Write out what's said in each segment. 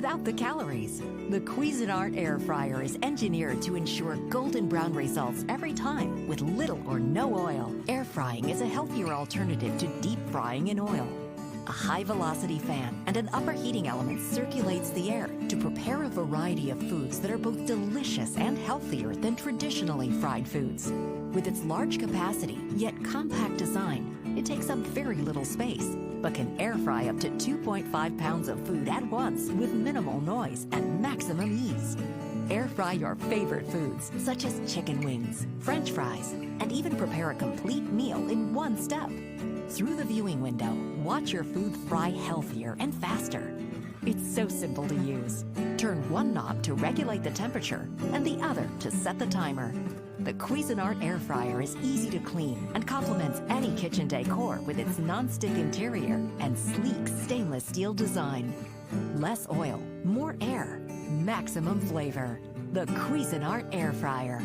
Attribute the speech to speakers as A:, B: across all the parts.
A: without the calories. The Cuisinart air fryer is engineered to ensure golden brown results every time with little or no oil. Air frying is a healthier alternative to deep frying in oil. A high-velocity fan and an upper heating element circulates the air to prepare a variety of foods that are both delicious and healthier than traditionally fried foods. With its large capacity, yet compact design, it takes up very little space, but can air fry up to 2.5 pounds of food at once with minimal noise and maximum ease. Air fry your favorite foods, such as chicken wings, French fries, and even prepare a complete meal in one step. Through the viewing window, watch your food fry healthier and faster. It's so simple to use. Turn one knob to regulate the temperature and the other to set the timer. The Cuisinart air fryer is easy to clean and complements any kitchen decor with its non-stick interior and sleek stainless steel design. Less oil, more air, maximum flavor. The Cuisinart air fryer.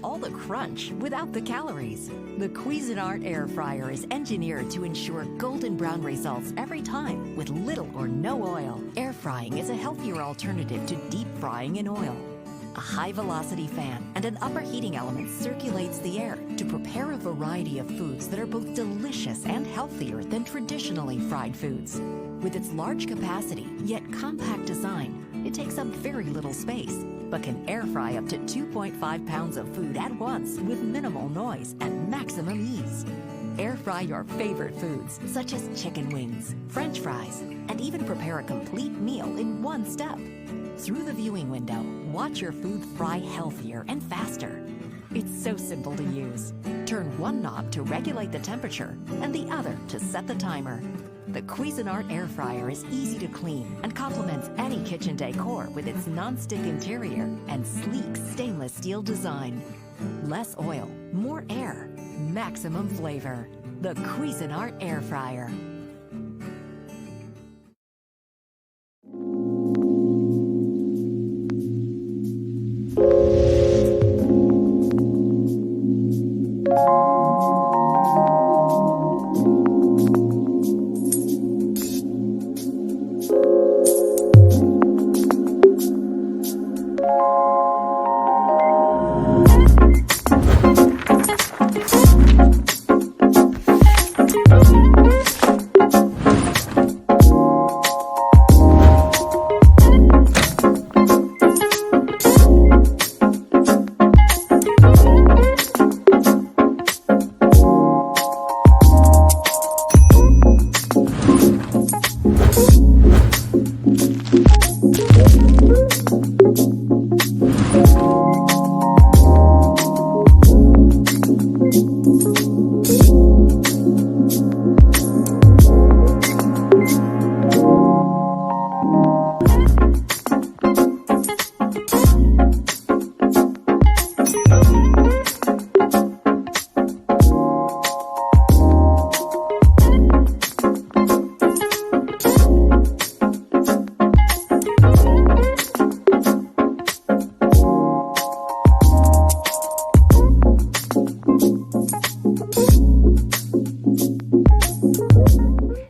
A: All the crunch without the calories. The Cuisinart air fryer is engineered to ensure golden brown results every time with little or no oil. Air frying is a healthier alternative to deep frying in oil. A high-velocity fan and an upper heating element circulates the air to prepare a variety of foods that are both delicious and healthier than traditionally fried foods. With its large capacity, yet compact design, it takes up very little space, but can air fry up to 2.5 pounds of food at once with minimal noise and maximum ease. Air fry your favorite foods, such as chicken wings, French fries, and even prepare a complete meal in one step. Through the viewing window, watch your food fry healthier and faster. It's so simple to use. Turn one knob to regulate the temperature and the other to set the timer. The Cuisinart air fryer is easy to clean and complements any kitchen decor with its non-stick interior and sleek stainless steel design. Less oil, more air, maximum flavor. The Cuisinart air fryer.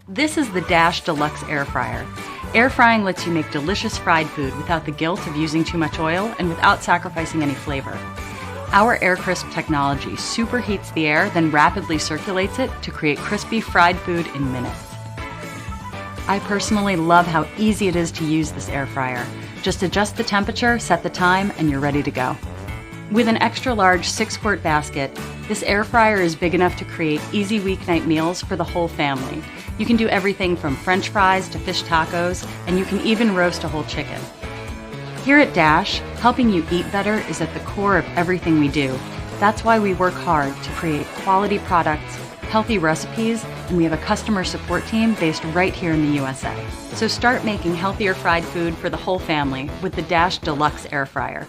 B: This is the Dash Deluxe Air Fryer. Air frying lets you make delicious fried food without the guilt of using too much oil and without sacrificing any flavor. Our Air Crisp technology superheats the air, then rapidly circulates it to create crispy fried food in minutes. I personally love how easy it is to use this air fryer. Just adjust the temperature, set the time, and you're ready to go. With an extra large 6-quart basket, this air fryer is big enough to create easy weeknight meals for the whole family. You can do everything from French fries to fish tacos, and you can even roast a whole chicken. Here at Dash, helping you eat better is at the core of everything we do. That's why we work hard to create quality products, healthy recipes, and we have a customer support team based right here in the USA. So start making healthier fried food for the whole family with the Dash Deluxe Air Fryer.